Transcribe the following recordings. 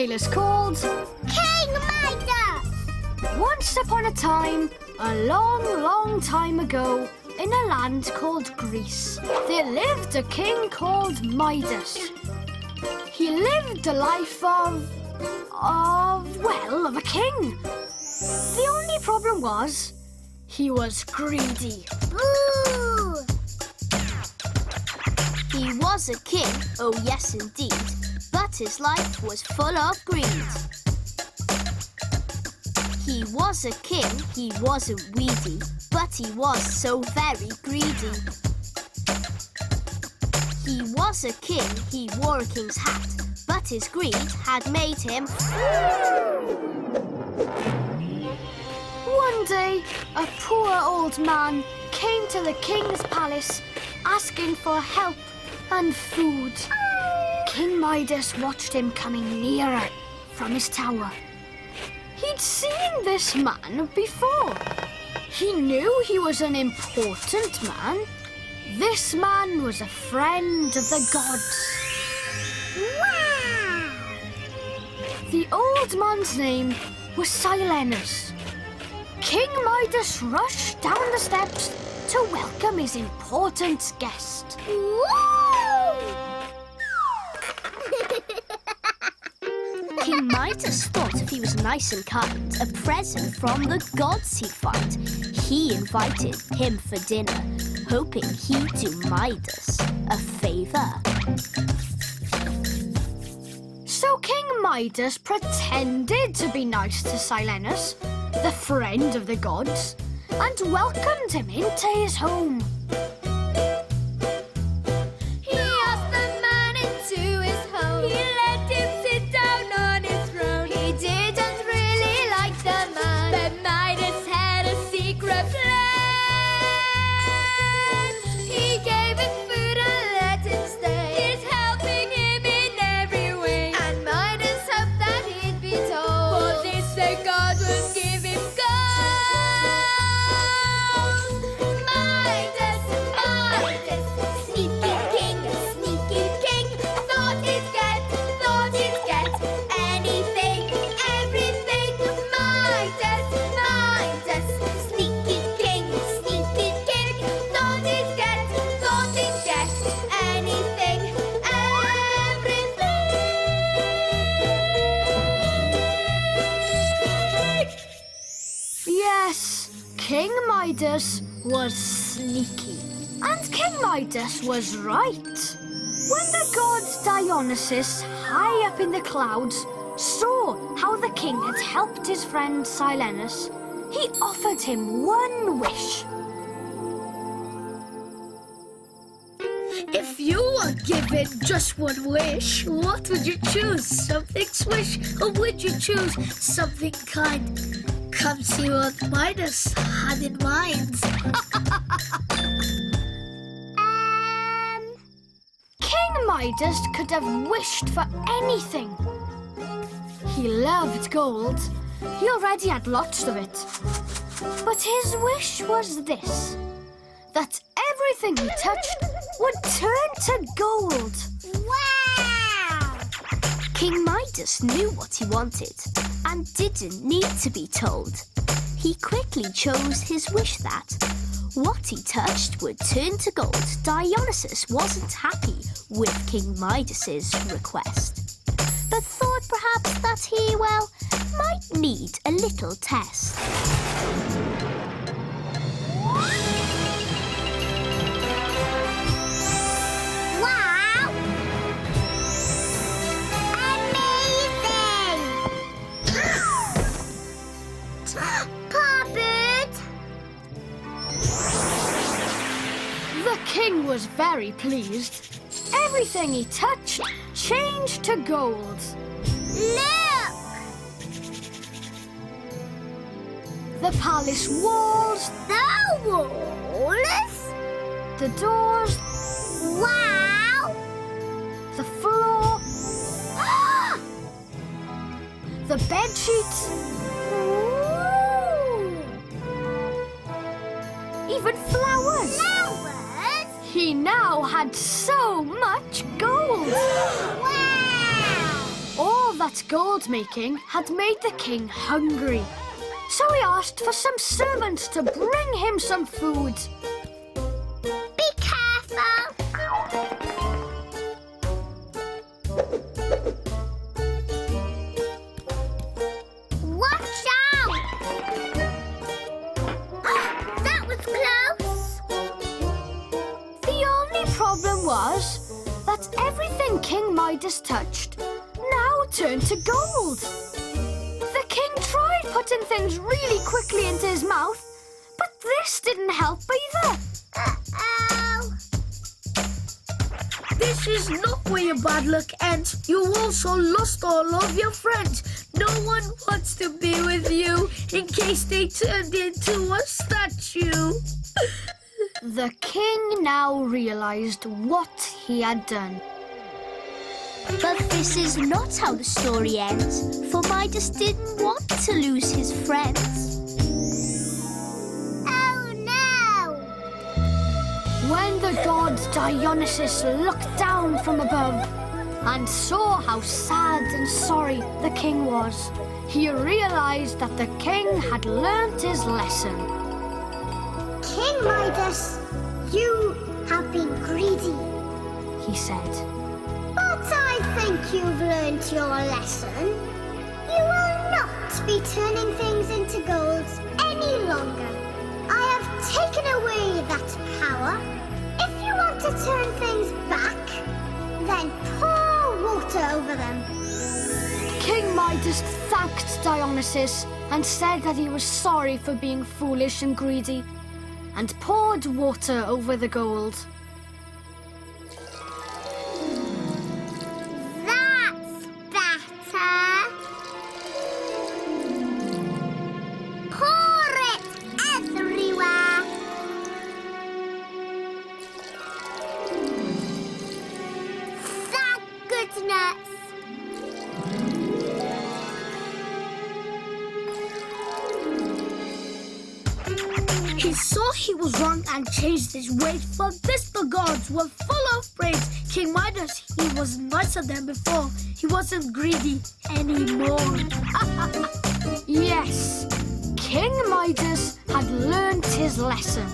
tale is called King Midas! Once upon a time, a long, long time ago, in a land called Greece, there lived a king called Midas. He lived a life of a king. The only problem was, he was greedy. Boo! He was a king, oh yes indeed, but his life was full of greed. He was a king, he wasn't weedy, but he was so very greedy. He was a king, he wore a king's hat, but his greed had made him... One day, a poor old man came to the king's palace asking for help and food. King Midas watched him coming nearer from his tower. He'd seen this man before. He knew he was an important man. This man was a friend of the gods. Wow! The old man's name was Silenus. King Midas rushed down the steps to welcome his important guest. Woo! King Midas thought if he was nice and kind, a present from the gods he'd find. He invited him for dinner, hoping he'd do Midas a favour. So King Midas pretended to be nice to Silenus, the friend of the gods, and welcomed him into his home. He asked the man into his home. He let him sit down on his throne. He didn't really like the man, but Midas had a secret plan. He gave him food and let him stay. He's helping him in every way, and Midas hoped that he'd be told. For this the God would give him gold. Midas, Midas, sneaky king, thought he'd get anything, everything. Midas, Midas, sneaky king, thought he'd get anything, everything. Yes, King Midas was sneaky. And King Midas was right. When the god Dionysus, high up in the clouds, saw how the king had helped his friend Silenus, he offered him one wish. If you were given just one wish, what would you choose? Something swish, or would you choose something kind? Come see what Midas had in mind. King Midas could have wished for anything. He loved gold. He already had lots of it. But his wish was this, that everything he touched would turn to gold. Wow! King Midas knew what he wanted and didn't need to be told. He quickly chose his wish that what he touched would turn to gold. Dionysus wasn't happy with King Midas's request, but thought perhaps that he, might need a little test. Wow! Amazing! Puppet! The king was very pleased. Everything he touched changed to gold. Look! The palace walls, The walls? the doors, Wow! the floor, the bed sheets, Ooh! even flowers. Flowers? He now had so much gold. Wow! All that that gold making had made the king hungry. So he asked for some servants to bring him some food. Be careful! Watch out! That was close! The only problem was that everything King Midas touched now turned to gold. The king tried putting things really quickly into his mouth, but this didn't help either. Uh-oh! This is not where your bad luck ends. You also lost all of your friends. No one wants to be with you in case they turned into a statue. The king now realized what he had done. But this is not how the story ends, for Midas didn't want to lose his friends. Oh no! When the god Dionysus looked down from above and saw how sad and sorry the king was, he realized that the king had learnt his lesson. King Midas, you have been greedy. He said, But I think you've learnt your lesson. You will not be turning things into gold any longer. I have taken away that power. If you want to turn things back, then pour water over them. King Midas thanked Dionysus and said that he was sorry for being foolish and greedy, and poured water over the gold. That's better. Pour it everywhere. Thank goodness. He saw he was wrong and changed his ways. For this, the gods were full of praise. King Midas, he was nicer than before. He wasn't greedy anymore. Yes, King Midas had learnt his lesson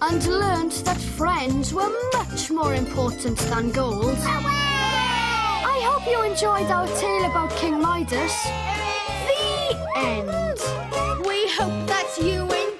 and learnt that friends were much more important than gold. I hope you enjoyed our tale about King Midas. The end. We hope that you enjoyed